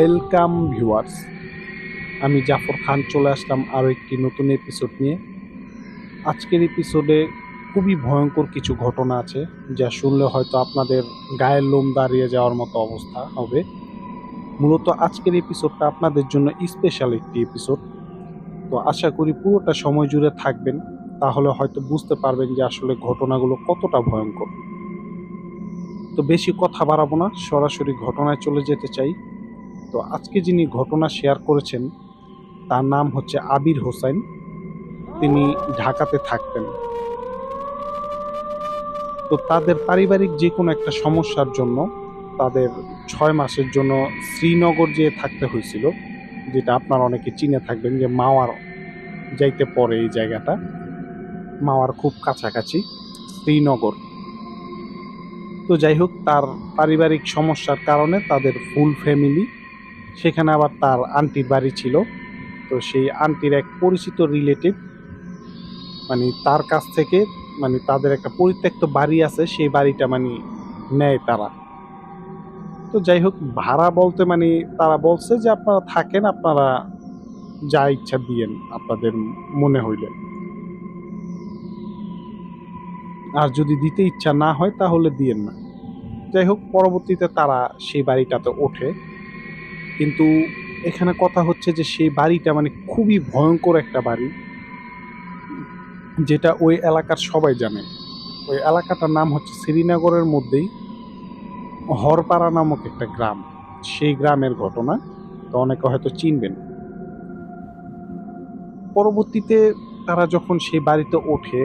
Welcome viewers, আমি জাফর খান চলে আসলাম আরও একটি নতুন এপিসোড নিয়ে। আজকের এপিসোডে খুবই ভয়ঙ্কর কিছু ঘটনা আছে, যা শুনলে হয়তো আপনাদের গায়ের লোম দাঁড়িয়ে যাওয়ার মতো অবস্থা হবে। মূলত আজকের এপিসোডটা আপনাদের জন্য স্পেশাল একটি এপিসোড। তো আশা করি পুরোটা সময় জুড়ে থাকবেন, তাহলে হয়তো বুঝতে পারবেন যে আসলে ঘটনাগুলো কতটা ভয়ঙ্কর। তো বেশি কথা বাড়াবো না, সরাসরি ঘটনায় চলে যেতে চাই। তো আজকে যিনি ঘটনা শেয়ার করেছেন তার নাম হচ্ছে আবির হোসেন। তিনি ঢাকাতে থাকতেন। তো তাদের পারিবারিক যে কোনো একটা সমস্যার জন্য তাদের 6 মাসের জন্য শ্রীনগর যেয়ে থাকতে হয়েছিল, যেটা আপনারা অনেকে চিনে থাকবেন যে মাওয়ার যাইতে পরে এই জায়গাটা, মাওয়ার খুব কাছাকাছি শ্রীনগর। তো যাই হোক, তার পারিবারিক সমস্যার কারণে তাদের ফুল ফ্যামিলি সেখানে, আবার তার আন্টির বাড়ি ছিল। তো সেই আন্টির এক পরিচিত রিলেটিভ মানে তার কাছ থেকে মানে তাদের একটা পরিত্যক্ত বাড়ি আছে, সেই বাড়িটা মানে নেয় তারা। তো যাই হোক, ভাড়া বলতে মানে তারা বলছে যে আপনারা থাকেন, আপনারা যা ইচ্ছা দিয়েন আপনাদের মনে হইলে, আর যদি দিতে ইচ্ছা না হয় তাহলে দিয়েন না। যাই হোক, পরবর্তীতে তারা সেই বাড়িটাতে ওঠে। কিন্তু এখানে কথা হচ্ছে যে সেই বাড়িটা মানে খুবই ভয়ঙ্কর একটা বাড়ি, যেটা ওই এলাকার সবাই জানে। ওই এলাকাটার নাম হচ্ছে শ্রীনগরের মধ্যেই হরপাড়া নামক একটা গ্রাম। সেই গ্রামের ঘটনা, তো অনেকে হয়তো চিনবেন। পরবর্তীতে তারা যখন সেই বাড়িতে ওঠে,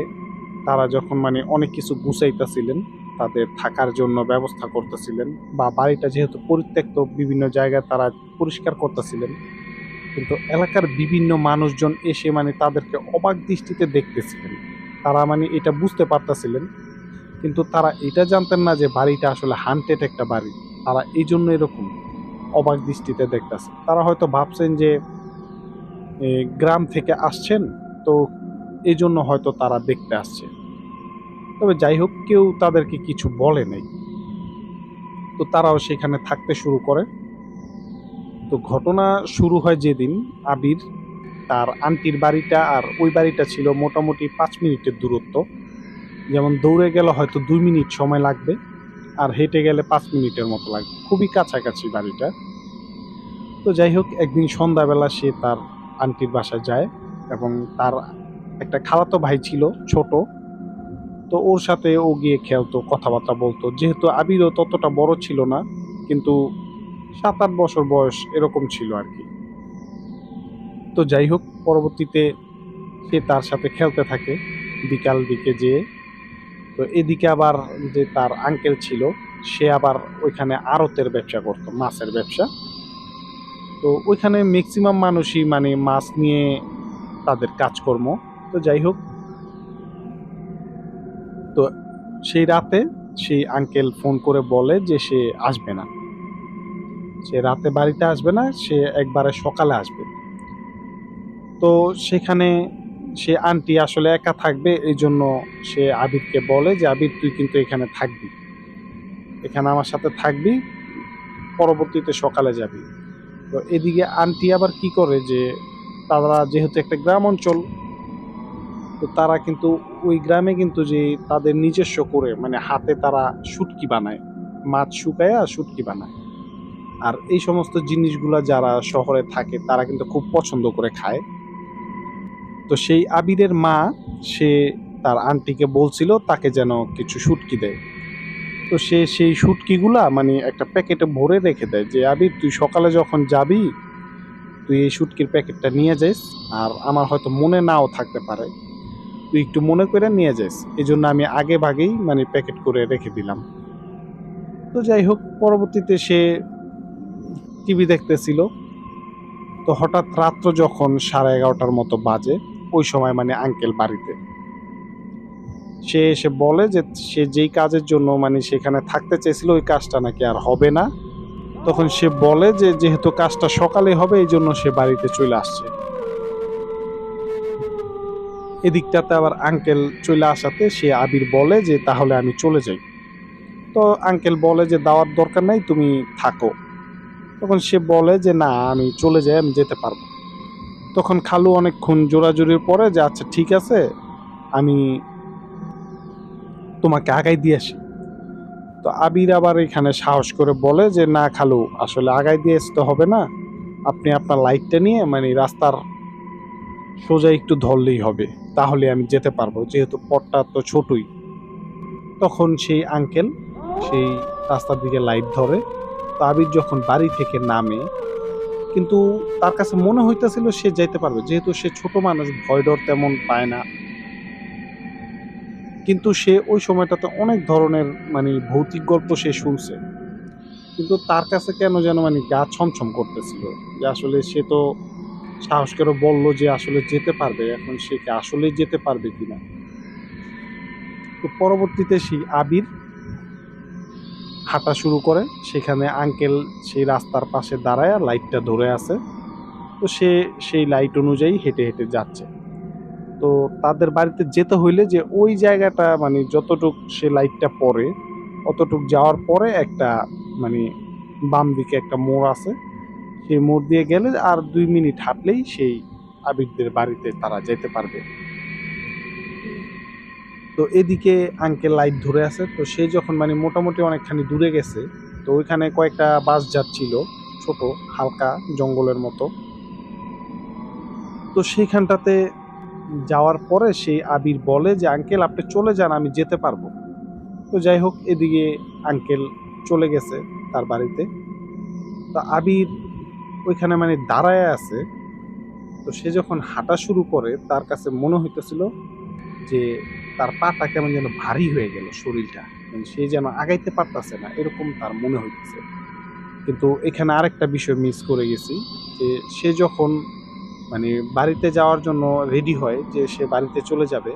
তারা যখন মানে অনেক কিছু গুছাইতেছিলেন, তাদের থাকার জন্য ব্যবস্থা করতেছিলেন, বা বাড়িটা যেহেতু পরিত্যক্ত বিভিন্ন জায়গায় তারা পরিষ্কার করতেছিলেন, কিন্তু এলাকার বিভিন্ন মানুষজন এসে মানে তাদেরকে অবাক দৃষ্টিতে দেখতেছিলেন। তারা মানে এটা বুঝতে পারতেছিলেন, কিন্তু তারা এটা জানতেন না যে বাড়িটা আসলে হান্টেড একটা বাড়ি। তারা এই জন্য এরকম অবাক দৃষ্টিতে দেখতেছে। তারা হয়তো ভাবছেন যে গ্রাম থেকে আসছেন, তো এই জন্য হয়তো তারা দেখতে আসছে। তবে যাই হোক, কেউ তাদেরকে কিছু বলে নাই। তো তারাও সেখানে থাকতে শুরু করে। তো ঘটনা শুরু হয় যেদিন আবির তার আন্টির বাড়িটা আর ওই বাড়িটা ছিল মোটামুটি 5 মিনিটের দূরত্ব। যেমন দৌড়ে গেলে হয়তো 2 মিনিট সময় লাগবে, আর হেঁটে গেলে 5 মিনিটের মতো লাগবে, খুবই কাছাকাছি বাড়িটা। তো যাই হোক, একদিন সন্ধ্যাবেলা সে তার আন্টির বাসায় যায়, এবং তার একটা খালাতো ভাই ছিল ছোট। তো ওর সাথে ও গিয়ে খেলতো, কথাবার্তা বলতো। যেহেতু আবিরও ততটা বড় ছিল না, কিন্তু 7-8 বছর বয়স এরকম ছিল আর কি। তো যাই হোক, পরবর্তীতে সে তার সাথে খেলতে থাকে বিকাল দিকে যেয়ে। তো এদিকে আবার যে তার আঙ্কেল ছিল, সে আবার ওইখানে আড়তের ব্যবসা করতো, মাছের ব্যবসা। তো ওইখানে ম্যাক্সিমাম মানুষই মানে মাছ নিয়ে তাদের কাজকর্ম। তো যাই হোক, তো সেই রাতে সেই আঙ্কেল ফোন করে বলে যে সে আসবে না, সে রাতে বাড়িতে আসবে না, সে একবারে সকালে আসবে। তো সেখানে সে আন্টি আসলে একা থাকবে, এই জন্য সে আবিরকে বলে যে আবির, তুই কিন্তু এখানে থাকবি, এখানে আমার সাথে থাকবি, পরবর্তীতে সকালে যাবি। তো এদিকে আন্টি আবার কি করে যে তারা যেহেতু একটা গ্রাম অঞ্চল, তো তারা কিন্তু ওই গ্রামে কিন্তু যে তাদের নিজস্ব করে মানে হাতে তারা শুটকি বানায়, মাছ শুকায়া শুটকি বানায়। আর এই সমস্ত জিনিসগুলা যারা শহরে থাকে তারা কিন্তু খুব পছন্দ করে খায়। তো সেই আবিরের মা, সে তার আন্টিকে বলছিল তাকে যেন কিছু শুটকি দেয়। তো সে সেই শুটকিগুলা মানে একটা প্যাকেটে ভরে রেখে দেয় যে আবির, তুই সকালে যখন যাবি তুই এই শুটকির প্যাকেটটা নিয়ে যাস, আর আমার হয়তো মনে নাও থাকতে পারে, তুই একটু মনে করে নিয়ে যাস, এই জন্য আমি আগে ভাগেই মানে প্যাকেট করে রেখে দিলাম। তো যাই হোক, পরবর্তীতে সে টিভি দেখতেছিল। তো হঠাৎ রাত্র যখন 11:30টার মতো বাজে, ওই সময় মানে আঙ্কেল বাড়িতে, সে এসে বলে যে সে যেই কাজের জন্য মানে সেখানে থাকতে চেয়েছিল ওই কাজটা নাকি আর হবে না। তখন সে বলে যে যেহেতু কাজটা সকালে হবে, এই জন্য সে বাড়িতে চলে আসছে। এদিকটাতে আবার আঙ্কেল চলে আসাতে সে আবির বলে যে তাহলে আমি চলে যাই। তো আঙ্কেল বলে যে দাওয়ার দরকার নাই, তুমি থাকো। তখন সে বলে যে না আমি চলে যাই, আমি যেতে পারবো। তখন খালু অনেকক্ষণ জোরাজুরির পরে যে আচ্ছা ঠিক আছে, আমি তোমাকে আগাই দিয়ে আসি। তো আবির আবার এখানে সাহস করে বলে যে না খালু, আসলে আগাই দিয়ে আসতে হবে না, আপনি আপনার লাইটটা নিয়ে মানে রাস্তার সোজা একটু ধরলেই হবে, তাহলে আমি যেতে পারবো, যেহেতু পথটা তো ছোটই। তখন সেই আঙ্কেল সেই রাস্তার দিকে লাইট ধরে। তো আবির যখন বাড়ি থেকে নামে, কিন্তু তার কাছে মনে হইতেছিল সে যাইতে পারবে, যেহেতু সে ছোট মানুষ, ভয় ডর তেমন পায় না। কিন্তু সে ওই সময়টাতে অনেক ধরনের মানে ভৌতিক গল্প সে শুনছে, কিন্তু তার কাছে কেন যেন মানে গা ছমছম করতেছিল যে আসলে সে তো সাহস করে বলল যে আসলে যেতে পারবে, এখন সে কি আসলেই যেতে পারবে কিনা। তো পরবর্তীতে সেই আবির হাঁটা শুরু করে, সেখানে আঙ্কেল সেই রাস্তার পাশে দাঁড়ায় লাইটটা ধরে আছে। তো সে সেই লাইট অনুযায়ী হেঁটে হেঁটে যাচ্ছে। তো তাদের বাড়িতে যেতে হইলে যে ওই জায়গাটা মানে যতটুক সে লাইটটা পড়ে অতটুক যাওয়ার পরে একটা মানে বাম দিকে একটা মোড় আছে, সেই মোড় দিয়ে গেলে আর 2 মিনিট হাঁটলেই সেই আবিরদের বাড়িতে তারা যেতে পারবে। তো এদিকে আঙ্কেল লাইট ধরে আছে, তো সে যখন মানে মোটামুটি অনেকখানি দূরে গেছে, তো ওইখানে কয়েকটা বাস যাচ্ছিল, ছোট হালকা জঙ্গলের মতো। তো সেইখানটাতে যাওয়ার পরে সেই আবির বলে যে আঙ্কেল আপনি চলে যান, আমি যেতে পারবো। তো যাই হোক, এদিকে আঙ্কেল চলে গেছে তার বাড়িতে। তো আবির ওইখানে মানে দাঁড়ায় আছে। তো সে যখন হাঁটা শুরু করে তার কাছে মনে হইতেছিল যে তার পাটা কেমন যেন ভারী হয়ে গেল, শরীরটা মানে সে যেন আগাইতে পারতেছে না, এরকম তার মনে হইতেছে। কিন্তু এখানে আরেকটা বিষয় মিস করে গেছি, যে সে যখন মানে বাড়িতে যাওয়ার জন্য রেডি হয় যে সে বাড়িতে চলে যাবে,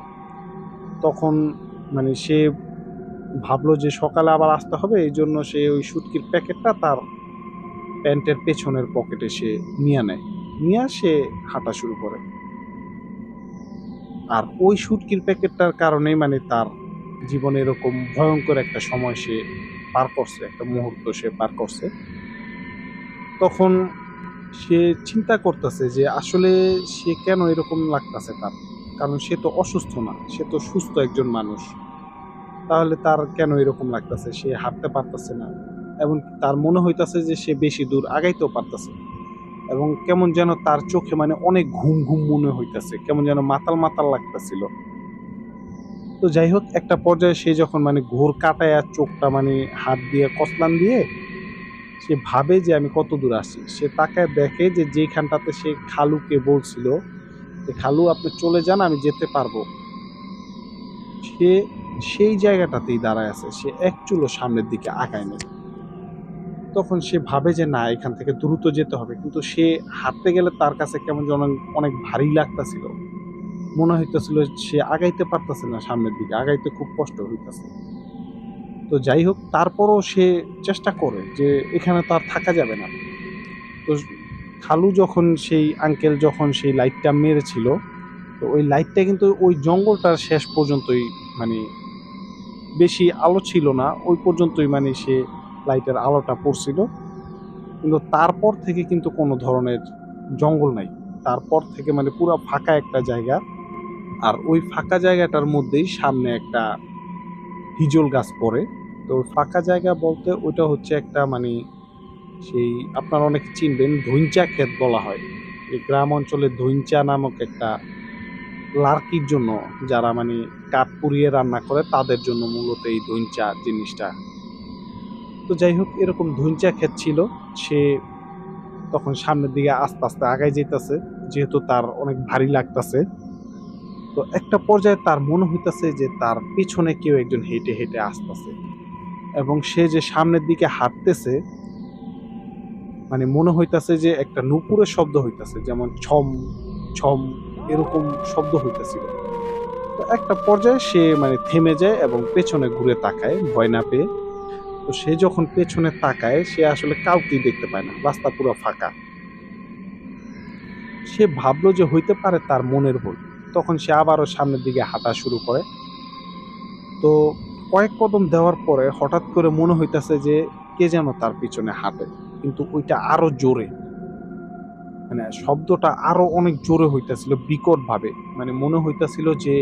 তখন মানে সে ভাবলো যে সকালে আবার আসতে হবে, এই জন্য সে ওই শুটকির প্যাকেটটা তার প্যান্টের পেছনের পকেটে সে নিয়ে নেয়, নিয়ে সে হাঁটা শুরু করে। আর ওই শুটকির প্যাকেটটার কারণেই মানে তার জীবনে এরকম ভয়ঙ্কর একটা সময় সে পার করছে, একটা মুহূর্ত সে পার করছে। তখন সে চিন্তা করতেছে যে আসলে সে কেন এরকম লাগতেছে তার, কারণ সে তো অসুস্থ না, সে তো সুস্থ একজন মানুষ, তাহলে তার কেন এরকম লাগতেছে, সে হাঁটতে পারতেছে না, এবং তার মনে হইতাছে যে সে বেশি দূর আগাইতেও পারতেছে, এবং কেমন যেন তার চোখে মানে অনেক ঘুম ঘুম মনে হইতাছে, কেমন যেন মাতাল মাতাল লাগতেছিল। তো যাই হোক, একটা পর্যায়ে সে যখন মানে ঘোর কাটায় আর চোখটা মানে হাত দিয়ে কসলান দিয়ে সে ভাবে যে আমি কত দূর আসি, সে তাকায় দেখে যে যেখানটাতে সে খালুকে বলছিল যে খালু আপনি চলে যান, আমি যেতে পারবো, সে সেই জায়গাটাতেই দাঁড়ায় আছে, সে এক চুলো সামনের দিকে আগায় নেই। তখন সে ভাবে যে না, এখান থেকে দ্রুত যেতে হবে, কিন্তু সে হাঁটতে গেলে তার কাছে কেমন যেন অনেক ভারী লাগতেছিল, মনে হইতেছিল সে আগাইতে পারতেছে না, সামনের দিকে আগাইতে খুব কষ্ট হইতেছে। তো যাই হোক, তারপরও সে চেষ্টা করে যে এখানে তো আর থাকা যাবে না। তো খালু যখন সেই আঙ্কেল যখন সেই লাইটটা মেরেছিল, তো ওই লাইটটা কিন্তু ওই জঙ্গলটার শেষ পর্যন্তই মানে বেশি আলো ছিল না, ওই পর্যন্তই মানে সে লাইটের আলোটা পড়ছিল। কিন্তু তারপর থেকে কিন্তু কোনো ধরনের জঙ্গল নাই, তারপর থেকে মানে পুরো ফাঁকা একটা জায়গা। আর ওই ফাঁকা জায়গাটার মধ্যেই সামনে একটা হিজল গাছ পড়ে। তো ওই ফাঁকা জায়গা বলতে ওইটা হচ্ছে একটা মানে সেই আপনারা অনেকে চিনবেন, ধইঞ্চা ক্ষেত বলা হয়। এই গ্রাম অঞ্চলে ধইঞ্চা নামক একটা লার্কির জন্য, যারা মানে কাঠ পুড়িয়ে রান্না করে তাদের জন্য মূলত এই ধইঞ্চা জিনিসটা। তো যাই হোক, এরকম ধইঞ্চা ক্ষেত ছিল। সে তখন সামনের দিকে আস্তে আস্তে আগায় যেতেছে, যেহেতু তার অনেক ভারী লাগতেছে। তো একটা পর্যায়ে তার মনে হইতেছে যে তার পিছনে কেউ একজন হেঁটে হেঁটে আসতেছে, এবং সে যে সামনের দিকে হাঁটতেছে মানে মনে হইতাছে যে একটা নূপুরের শব্দ হইতাছে, যেমন ছম ছম এরকম শব্দ হইতেছিল। তো একটা পর্যায়ে সে মানে থেমে যায় এবং পেছনে ঘুরে তাকায় ভয় না পেয়ে। তো সে যখন পেছনে তাকায় সে আসলে কাউকেই দেখতে পায় না, রাস্তা পুরো ফাঁকা। সে ভাবলো যে হইতে পারে তার মনের ভুল। তখন সে আবারও সামনের দিকে হাঁটা শুরু করে। তো কয়েক কদম দেওয়ার পরে হঠাৎ করে মনে হইতাছে যে কে যেন তার পিছনে হাঁটে। কিন্তু ওইটা আরো জোরে, মানে শব্দটা আরো অনেক জোরে হইতাছিল বিকট ভাবে। মানে মনে হইতাছিল যে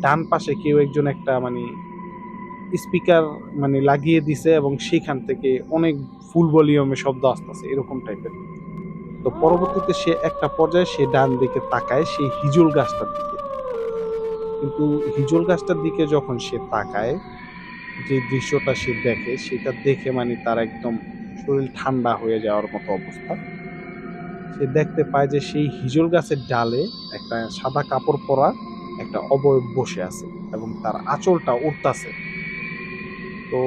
ডান পাশে কেউ একজন একটা মানে স্পিকার মানে লাগিয়ে দিছে এবং সেখান থেকে অনেক ফুল ভলিউমে শব্দ আসতেছে এরকম টাইপের। তো পরবর্তীতে সে একটা পর্যায়ে সে ডান দিকে তাকায় সেই হিজল গাছটার দিকে। কিন্তু হিজল গাছটার দিকে যখন সে তাকায়, যে দৃশ্যটা সে দেখে সেটা দেখে মানে তার একদম শরীর ঠান্ডা হয়ে যাওয়ার মতো অবস্থা। সে দেখতে পায় যে সেই হিজল গাছের ডালে একটা সাদা কাপড় পরা একটা অবয়ব বসে আছে এবং তার আঁচলটা উড়তাছে। তো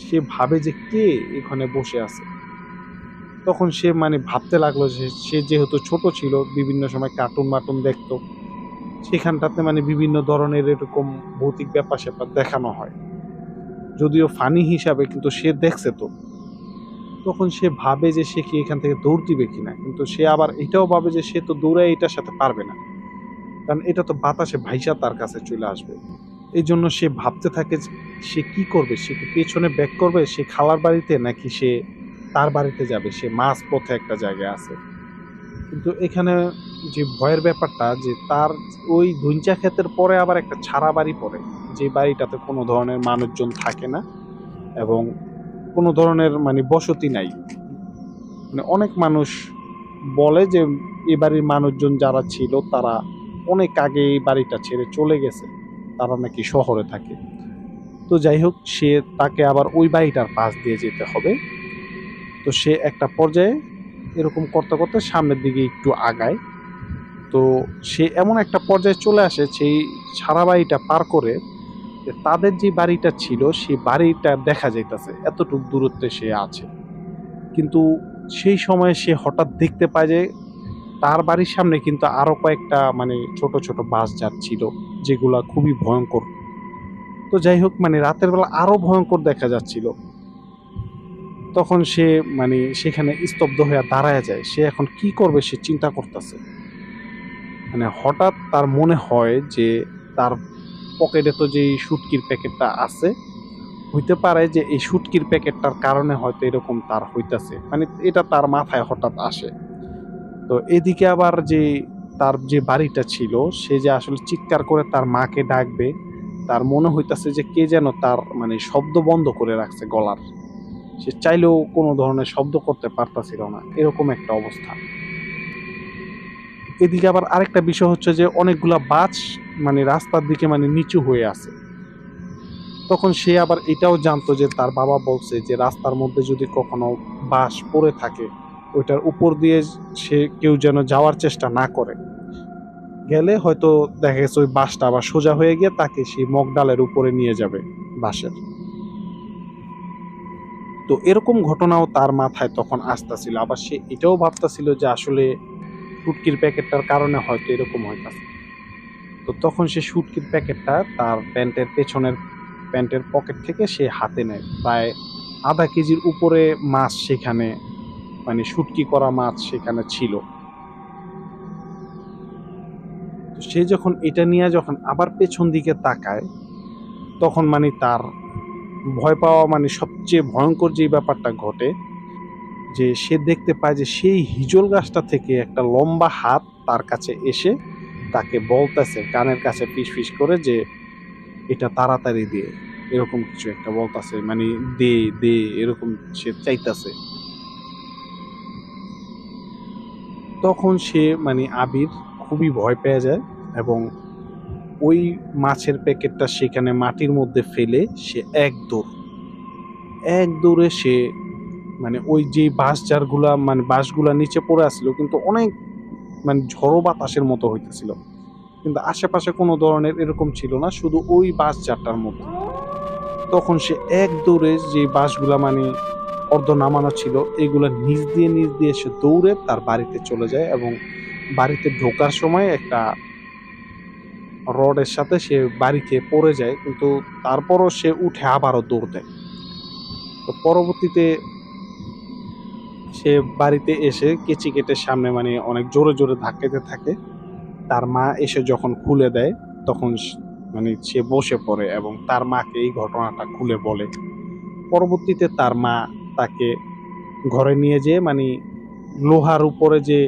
সে ভাবে যে কে এখানে বসে আছে। তখন সে মানে ভাবতে লাগলো যে সে যেহেতু ছোট ছিল, বিভিন্ন সময় কার্টুন মার্টুন দেখতো, সেখানটাতে মানে বিভিন্ন ধরনের এরকম ভৌতিক ব্যাপার স্যাপার দেখানো হয়, যদিও ফানি হিসাবে, কিন্তু সে দেখছে তো। তখন সে ভাবে যে সে কি এখান থেকে দৌড় দিবে কিনা, কিন্তু সে আবার এটাও ভাবে যে সে তো দৌড়ে এটার সাথে পারবে না, কারণ এটা তো বাতাসে ভাইসা তার কাছে চলে আসবে। এই জন্য সে ভাবতে থাকে যে সে কি করবে, সে কি পেছনে ব্যাক করবে সে খালার বাড়িতে, নাকি সে তার বাড়িতে যাবে। সে মাঝ পথে একটা জায়গায় আছে। কিন্তু এখানে যে ভয়ের ব্যাপারটা, যে তার ওই ধুইঞ্চা ক্ষেতের পরে আবার একটা ছাড়া বাড়ি পড়ে, যে বাড়িটাতে কোনো ধরনের মানুষজন থাকে না এবং কোনো ধরনের মানে বসতি নাই। মানে অনেক মানুষ বলে যে এই বাড়ির মানুষজন যারা ছিল তারা অনেক আগে এই বাড়িটা ছেড়ে চলে গেছে, তারা নাকি শহরে থাকে। তো যাই হোক, সে তাকে আবার ওই বাড়িটার পাশ দিয়ে যেতে হবে। তো সে একটা পর্যায়ে এরকম করতে করতে সামনের দিকে একটু আগায়। তো সে এমন একটা পর্যায়ে চলে আসে সেই সারা বাড়িটা পার করে, যে তাদের যে বাড়িটা ছিল সেই বাড়িটা দেখা যাইতেছে এতটুকু দূরত্বে সে আছে। কিন্তু সেই সময় সে হঠাৎ দেখতে পায় যে তার বাড়ির সামনে কিন্তু আরো কয়েকটা মানে ছোট ছোট বাস যাচ্ছিল, যেগুলা খুবই ভয়ঙ্কর। তো যাই হোক, মানে রাতের বেলা আরো ভয়ঙ্কর দেখা যাচ্ছিল। তখন সে মানে সেখানে স্তব্ধ হয়ে দাঁড়ায় যায়। সে এখন কি করবে সে চিন্তা করতেছে। মানে হঠাৎ তার মনে হয় যে তার পকেটে তো যেই শুটকির প্যাকেটটা আছে, হইতে পারে যে এই শুটকির প্যাকেটটার কারণে হয়তো এরকম তার হইতাছে, মানে এটা তার মাথায় হঠাৎ আসে। তো এদিকে আবার যে তার যে বাড়িটা ছিল, সে যে আসলে চিৎকার করে তার মাকে ডাকবে, তার মনে হইতাছে যে কে যেন তার মানে শব্দ বন্ধ করে রাখছে গলার। সে চাইলেও কোনো ধরনের শব্দ করতে পারতাছিল না, এরকম একটা অবস্থা। এদিকে আবার আরেকটা বিষয় হচ্ছে যে অনেকগুলা বাস মানে রাস্তার দিকে মানে নিচু হয়ে আছে। তখন সে আবার এটাও জানতো যে তার বাবা বলছে যে রাস্তার মধ্যে যদি কখনো বাস পড়ে থাকে, ওইটার উপর দিয়ে সে কেউ যেন যাওয়ার চেষ্টা না করে। গেলে হয়তো দেখা গেছে ওই বাসটা আবার সোজা হয়ে গিয়ে তাকে সেই মগডালের উপরে নিয়ে যাবে বাসের। তো এরকম ঘটনাও তার মাথায় তখন আসতেছিল। আবার সে এটাও ভাবতেছিল যে আসলে শুটকির প্যাকেটটার কারণে হয়তো এরকম হইতাছে। তো তখন সে শুটকির প্যাকেটটা তার প্যান্টের পেছনের প্যান্টের পকেট থেকে সে হাতে নেয়। প্রায় আধা কেজির উপরে মাছ সেখানে, মানে শুটকি করা মাছ সেখানে ছিল। তো সে যখন এটা নিয়ে যখন আবার পেছন দিকে তাকায়, তখন মানে তার ভয় পাওয়া মানে সবচেয়ে ভয়ঙ্কর যে ব্যাপারটা ঘটে, যে সে দেখতে পায় যে সেই হিজল গাছটা থেকে একটা লম্বা হাত তার কাছে এসে তাকে বলতেছে কানের কাছে ফিস ফিস করে যে এটা তাড়াতাড়ি দে, এরকম কিছু একটা বলতাছে, মানে দে দে এরকম সে চাইতাছে। তখন সে মানে আবির খুবই ভয় পেয়ে যায় এবং ওই মাছের প্যাকেটটা সেখানে মাটির মধ্যে ফেলে সে এক দৌড়ে সে মানে ওই যে বাঁশগুলা নিচে পড়ে আসছিল, কিন্তু অনেক মানে ঝড়ো বাতাসের মতো হইতেছিল, কিন্তু আশেপাশে কোনো ধরনের এরকম ছিল না, শুধু ওই বাঁশ ঝাড়টার মধ্যে। তখন সে এক দৌড়ে যে বাঁশগুলা মানে অর্ধ নামানো ছিল এগুলা নিচ দিয়ে সে দৌড়ে তার বাড়িতে চলে যায় এবং বাড়িতে ঢোকার সময় একটা রডের সাথে সে বাড়ি খেয়ে পড়ে যায়, কিন্তু তারপরও সে উঠে আবারও দৌড় দেয়। তো পরবর্তীতে সে বাড়িতে এসে কেচি গেটের সামনে মানে অনেক জোরে জোরে ধাক্কাতে থাকে। তার মা এসে যখন খুলে দেয়, তখন মানে সে বসে পড়ে এবং তার মাকে এই ঘটনাটা খুলে বলে। পরবর্তীতে তার মা তাকে ঘরে নিয়ে যেয়ে মানে লোহার উপরে যে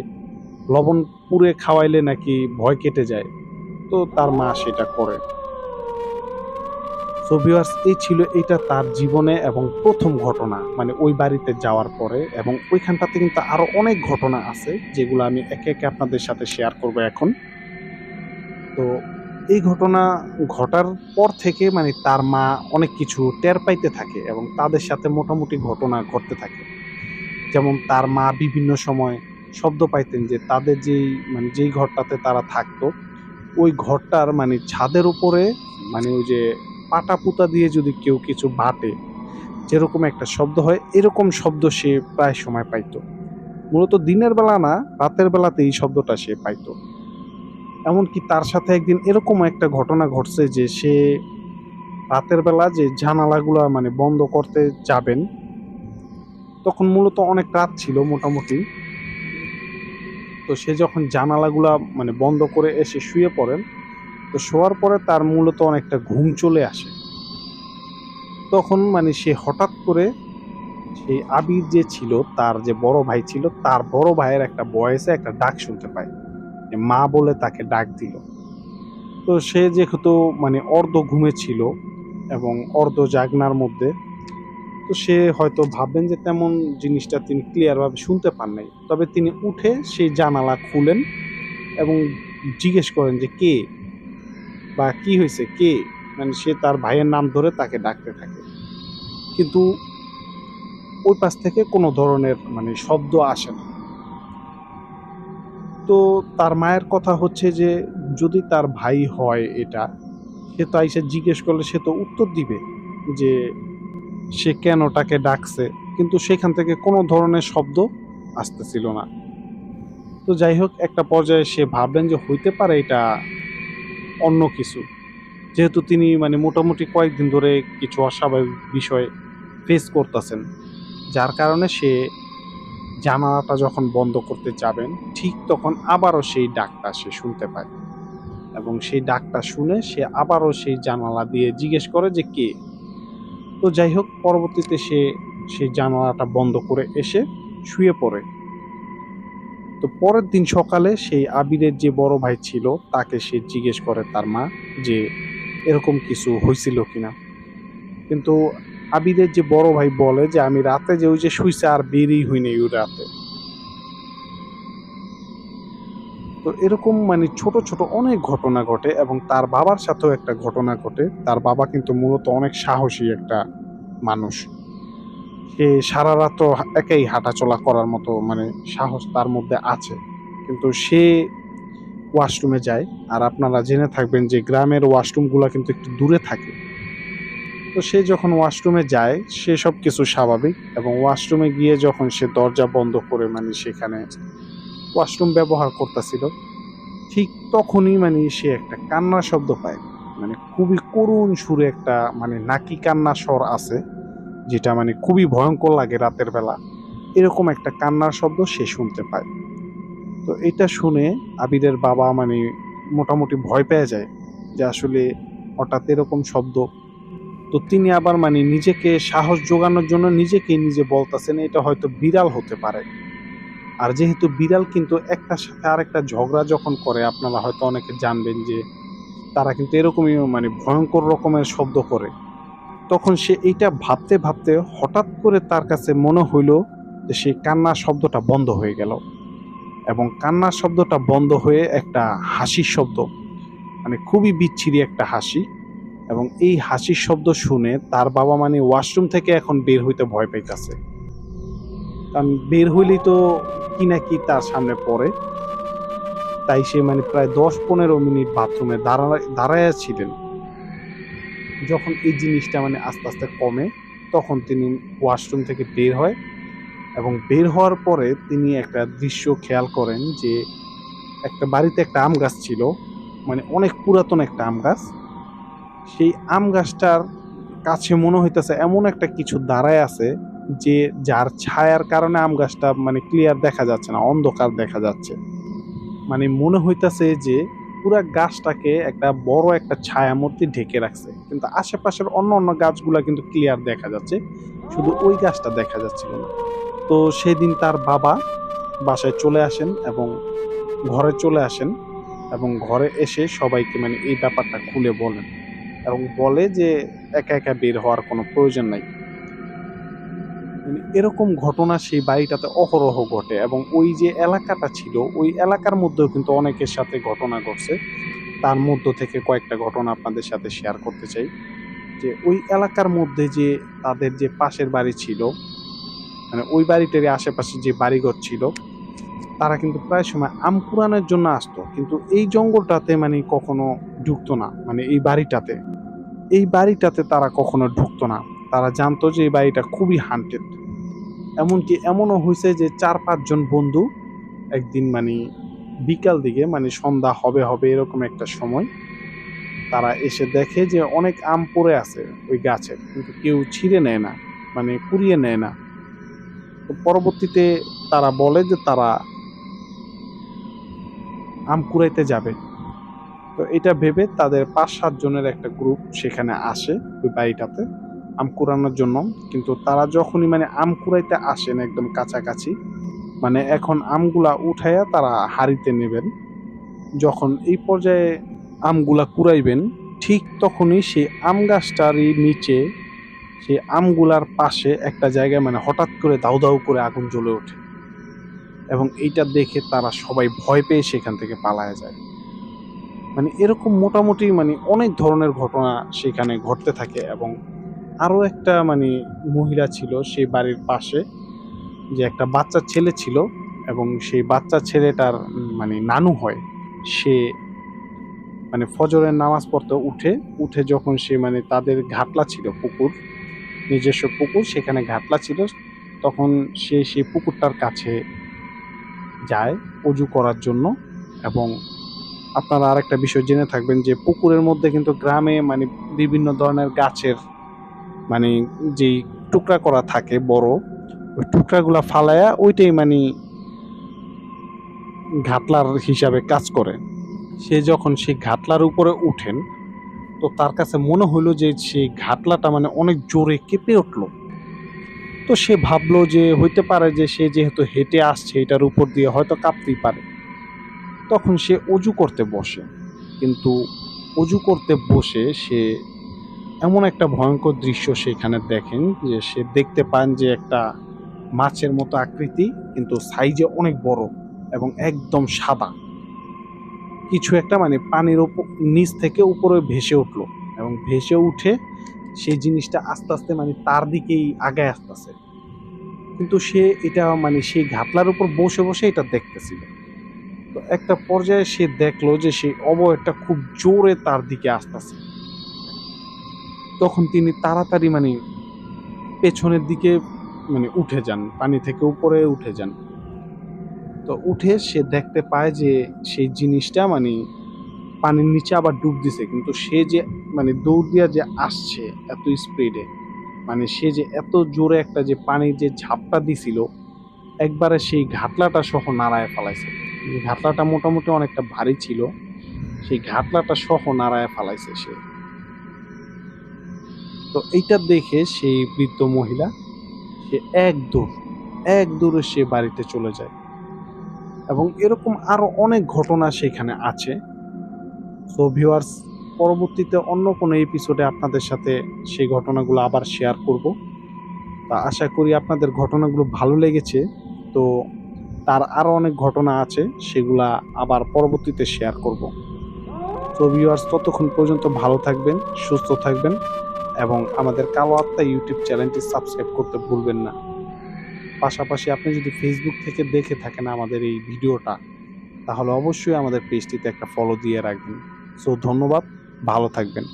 লবণ পুড়ে খাওয়াইলে নাকি ভয় কেটে যায়। তো তার মা সেটা করে। সো ভিউয়ার্স, এই ছিল এটা তার জীবনে এবং প্রথম ঘটনা মানে ওই বাড়িতে যাওয়ার পরে, এবং ওইখানটাতে কিন্তু আরো অনেক ঘটনা আছে যেগুলো আমি একে একে আপনাদের সাথে শেয়ার করব এখন। তো এই ঘটনা ঘটার পর থেকে মানে তার মা অনেক কিছু টের পাইতে থাকে এবং তাদের সাথে মোটামুটি ঘটনা ঘটতে থাকে। যেমন তার মা বিভিন্ন সময় শব্দ পাইতেন যে তাদের যেই ঘরটাতে তারা থাকতো, ওই ঘরটার মানে ছাদের উপরে মানে ওই যে পাটা পুতা দিয়ে যদি কেউ কিছু বাটে, যেরকম একটা শব্দ হয়, এরকম শব্দ সে প্রায় সময় পাইতো। মূলত দিনের বেলা না, রাতের বেলাতে এই শব্দটা সে পাইতো। এমনকি তার সাথে একদিন এরকম একটা ঘটনা ঘটছে যে সে রাতের বেলা যে জানালাগুলা মানে বন্ধ করতে যাবেন, তখন মূলত অনেক রাত ছিল মোটামুটি। তো সে যখন জানালাগুলা মানে বন্ধ করে এসে শুয়ে পড়েন, তো শোয়ার পরে তার মূলত অনেকটা ঘুম চলে আসে। তখন মানে সে হঠাৎ করে সেই আবির যে ছিল, তার যে বড় ভাই ছিল, তার বড় ভাইয়ের একটা ভয়েসে একটা ডাক শুনতে পায়, যে মা বলে তাকে ডাক দিল। তো সে যেহেতু মানে অর্ধ ঘুমে ছিল এবং অর্ধ জাগনার মধ্যে, তো সে হয়তো ভাববেন যে তেমন জিনিসটা তিনি ক্লিয়ার ভাবে শুনতে পান নাই। তবে তিনি উঠে সেই জানালা খুলেন এবং জিজ্ঞেস করেন যে কে, বা কি হয়েছে, কে, মানে সে তার ভাইয়ের নাম ধরে তাকে ডাকতে থাকে। কিন্তু ওই পাশ থেকে কোনো ধরনের মানে শব্দ আসে না। তো তার মায়ের কথা হচ্ছে যে যদি তার ভাই হয় এটা, সে তো আইসা জিজ্ঞেস করলে সে তো উত্তর দিবে যে সে কেন তাকে ডাকছে, কিন্তু সেখান থেকে কোনো ধরনের শব্দ আসতেছিল না। তো যাই হোক, একটা পর্যায়ে সে ভাবলেন যে হইতে পারে এটা অন্য কিছু, যেহেতু তিনি মানে মোটামুটি কয়েকদিন ধরে কিছু অস্বাভাবিক বিষয় ফেস করতেছেন, যার কারণে সে জানালাটা যখন বন্ধ করতে যাবেন, ঠিক তখন আবারও সেই ডাকটা সে শুনতে পায়, এবং সেই ডাকটা শুনে সে আবারও সেই জানালা দিয়ে জিজ্ঞেস করে যে কে। তো যাই হোক, পরবর্তীতে সে সেই জানালাটা বন্ধ করে এসে শুয়ে পড়ে। তো পরের দিন সকালে সেই আবিরের যে বড় ভাই ছিল তাকে সে জিজ্ঞেস করে তার মা যে এরকম কিছু হয়েছিল কিনা। কিন্তু আবিরের যে বড় ভাই বলে যে আমি রাতে যে ওই যে শুইছে আর বেরই হইনি ওই রাতে। তো এরকম মানে ছোট ছোট অনেক ঘটনা ঘটে, এবং তার বাবার সাথেও একটা ঘটনা ঘটে। তার বাবা কিন্তু মূলত অনেক সাহসী একটা মানুষ। সে সারা রাত একাই হাঁটাচলা করার মতো মানে সাহস তার মধ্যে আছে। কিন্তু সে ওয়াশরুমে যায়, আর আপনারা জেনে থাকবেন যে গ্রামের ওয়াশরুমগুলা কিন্তু একটু দূরে থাকে। তো সে যখন ওয়াশরুমে যায় সে সব কিছু স্বাভাবিক, এবং ওয়াশরুমে গিয়ে যখন সে দরজা বন্ধ করে মানে সেখানে ওয়াশরুম ব্যবহার করতেছিল, ঠিক তখনই মানে সে একটা কান্নার শব্দ পায়। মানে খুবই করুণ সুরে একটা মানে নাকি কান্নার স্বর আছে, যেটা মানে খুবই ভয়ঙ্কর লাগে রাতের বেলা। এরকম একটা কান্নার শব্দ সে শুনতে পায়। তো এটা শুনে আবিরের বাবা মানে মোটামুটি ভয় পেয়ে যায় যে আসলে হঠাৎ এরকম শব্দ। তো তিনি আবার মানে নিজেকে সাহস জোগানোর জন্য নিজেকেই নিজে বলতেছেন এটা হয়তো বিড়াল হতে পারে। আর যেহেতু বিড়াল কিন্তু একটার সাথে আরেকটা ঝগড়া যখন করে, আপনারা হয়তো অনেকে জানবেন যে তারা কিন্তু এরকমই মানে ভয়ঙ্কর রকমের শব্দ করে। তখন সে এইটা ভাবতে ভাবতে হঠাৎ করে তার কাছে মনে হইল যে সেই কান্নার শব্দটা বন্ধ হয়ে গেল, এবং কান্নার শব্দটা বন্ধ হয়ে একটা হাসির শব্দ, মানে খুবই বিচ্ছিরি একটা হাসি। এবং এই হাসির শব্দ শুনে তার বাবা মানে ওয়াশরুম থেকে এখন বের হইতে ভয় পাইতেছে, কারণ বের হইলেই তো কি না কি তার সামনে পড়ে। তাই সে মানে প্রায় ১০-১৫ মিনিট বাথরুমে দাঁড়ায় ছিলেন। যখন এই জিনিসটা মানে আস্তে আস্তে কমে, তখন তিনি ওয়াশরুম থেকে বের হয়, এবং বের হওয়ার পরে তিনি একটা দৃশ্য খেয়াল করেন যে একটা বাড়িতে একটা আম গাছ ছিল, মানে অনেক পুরাতন একটা আম গাছ। সেই আম গাছটার কাছে মনে হইতেছে এমন একটা কিছু দাঁড়ায় আছে, যে যার ছায়ার কারণে আম গাছটা মানে ক্লিয়ার দেখা যাচ্ছে না, অন্ধকার দেখা যাচ্ছে। মানে মনে হইতেছে যে পুরা গাছটাকে একটা বড় একটা ছায়ামূর্তি ঢেকে রাখছে, কিন্তু আশেপাশের অন্য অন্য গাছগুলা কিন্তু ক্লিয়ার দেখা যাচ্ছে, শুধু ওই গাছটা দেখা যাচ্ছিল না। তো সেদিন তার বাবা বাসায় চলে আসেন এবং ঘরে চলে আসেন এবং ঘরে এসে সবাইকে মানে এই ব্যাপারটা খুলে বলেন এবং বলে যে একা একা বের হওয়ার কোনো প্রয়োজন নাই। মানে এরকম ঘটনা সেই বাড়িটাতে অহরহ ঘটে এবং ওই যে এলাকাটা ছিল ওই এলাকার মধ্যেও কিন্তু অনেকের সাথে ঘটনা ঘটছে। তার মধ্য থেকে কয়েকটা ঘটনা আপনাদের সাথে শেয়ার করতে চাই। যে ওই এলাকার মধ্যে যে তাদের যে পাশের বাড়ি ছিল, মানে ওই বাড়িটারই আশেপাশে যে বাড়িঘর ছিল, তারা কিন্তু প্রায় সময় আম কুড়ানোর জন্য আসতো। কিন্তু এই জঙ্গলটাতে মানে কখনো ঢুকতো না। মানে এই বাড়িটাতে তারা কখনো ঢুকতো না। তারা জানতো যে এই বাড়িটা খুবই হান্টেড। এমনকি এমনও হইছে যে ৪-৫ জন বন্ধু একদিন মানে বিকাল দিকে মানে সন্ধ্যা হবে এরকম একটা সময় তারা এসে দেখে যে অনেক আম পড়ে আছে ওই গাছের। কিন্তু কেউ ছিঁড়ে নেয় না, মানে কুড়িয়ে নেয় না। তো পরবর্তীতে তারা বলে যে তারা আম কুড়াইতে যাবে। তো এটা ভেবে তাদের ৫-৭ জনের একটা গ্রুপ সেখানে আসে ওই বাড়িটাতে আম কুড়ানোর জন্য। কিন্তু তারা যখনই মানে আম কুড়াইতে আসেন একদম কাছাকাছি, মানে এখন আমগুলা উঠাইয়া তারা হাঁড়িতে নেবেন। যখন এই পর্যায়ে আমগুলা কুড়াইবেন, ঠিক তখনই সেই আম গাছটারই নিচে সেই আমগুলার পাশে একটা জায়গায় মানে হঠাৎ করে দাউ দাউ করে আগুন জ্বলে ওঠে এবং এইটা দেখে তারা সবাই ভয় পেয়ে সেখান থেকে পালায়া যায়। মানে এরকম মোটামুটি মানে অনেক ধরনের ঘটনা সেখানে ঘটতে থাকে এবং আরো একটা মানে মহিলা ছিল সেই বাড়ির পাশে, যে একটা বাচ্চা ছেলে ছিল এবং সেই বাচ্চা ছেলেটার মানে নানু হয়। সে মানে ফজরের নামাজ পড়তে উঠে যখন সে মানে তাদের ঘাটলা ছিল পুকুর, নিজস্ব পুকুর, সেখানে ঘাটলা ছিল, তখন সে সেই পুকুরটার কাছে যায় অজু করার জন্য। এবং আপনারা আরেকটা বিষয় জেনে থাকবেন যে পুকুরের মধ্যে কিন্তু গ্রামে মানে বিভিন্ন ধরনের গাছের মানে যেই টুকরা করা থাকে বড়, ওই টুকরাগুলা ফালায়া ওইটাই মানে ঘাটলার হিসাবে কাজ করে। সে যখন সেই ঘাটলার উপরে উঠেন, তো তার কাছে মনে হইলো যে সেই ঘাটলাটা মানে অনেক জোরে কেঁপে উঠলো। তো সে ভাবলো যে হইতে পারে যে সে যেহেতু হেঁটে আসছে এটার উপর দিয়ে হয়তো কাঁপতেই পারে। তখন সে অজু করতে বসে। কিন্তু অজু করতে বসে সে এমন একটা ভয়ঙ্কর দৃশ্য সেখানে দেখেন যে সে দেখতে পান যে একটা মাছের মতো আকৃতি, কিন্তু সাইজে অনেক বড় এবং একদম সাদা কিছু একটা মানে পানির নিচ থেকে উপরে ভেসে উঠলো এবং ভেসে উঠে সেই জিনিসটা আস্তে আস্তে মানে তার দিকেই আগায় আসতেছে। কিন্তু সে এটা মানে সেই ঘাটলার উপর বসে বসে এটা দেখতেছিল। তো একটা পর্যায়ে সে দেখলো যে সেই অবয়বটা খুব জোরে তার দিকে আসতেছে। তখন তিনি তাড়াতাড়ি মানে পেছনের দিকে মানে উঠে যান, পানি থেকে উপরে উঠে যান। তো উঠে সে দেখতে পায় যে সেই জিনিসটা মানে পানির নিচে আবার ডুব দিছে, কিন্তু সে যে মানে দৌড় দিয়া যে আসছে এত স্পিডে, মানে সে যে এত জোরে একটা যে পানির যে ঝাপটা দিছিল, একবারে সেই ঘাটলাটা সহ নাড়ায় ফেলাইছে। ঘাটলাটা মোটামুটি অনেকটা ভারী ছিল, সেই ঘাটলাটা সহ নাড়ায় ফেলাইছে সে। তো এইটা দেখে সেই বৃদ্ধ মহিলা সে এক দৌড়ে সে বাড়িতে চলে যায় এবং এরকম আরো অনেক ঘটনা সেখানে আছে। সো ভিউয়ার্স, পরবর্তীতে অন্য কোনো এপিসোডে আপনাদের সাথে সেই ঘটনাগুলো আবার শেয়ার করব। তা আশা করি আপনাদের ঘটনাগুলো ভালো লেগেছে। তো তার আরো অনেক ঘটনা আছে, সেগুলা আবার পরবর্তীতে শেয়ার করব। সো ভিউয়ার্স, ততক্ষণ পর্যন্ত ভালো থাকবেন, সুস্থ থাকবেন এবং আমাদের কালো আত্মা ইউটিউব চ্যানেলটি সাবস্ক্রাইব করতে ভুলবেন না। পাশাপাশি আপনি যদি ফেসবুক থেকে দেখে থাকেন আমাদের এই ভিডিওটা, তাহলে অবশ্যই আমাদের পেজটিতে একটা ফলো দিয়ে রাখবেন। সো ধন্যবাদ, ভালো থাকবেন।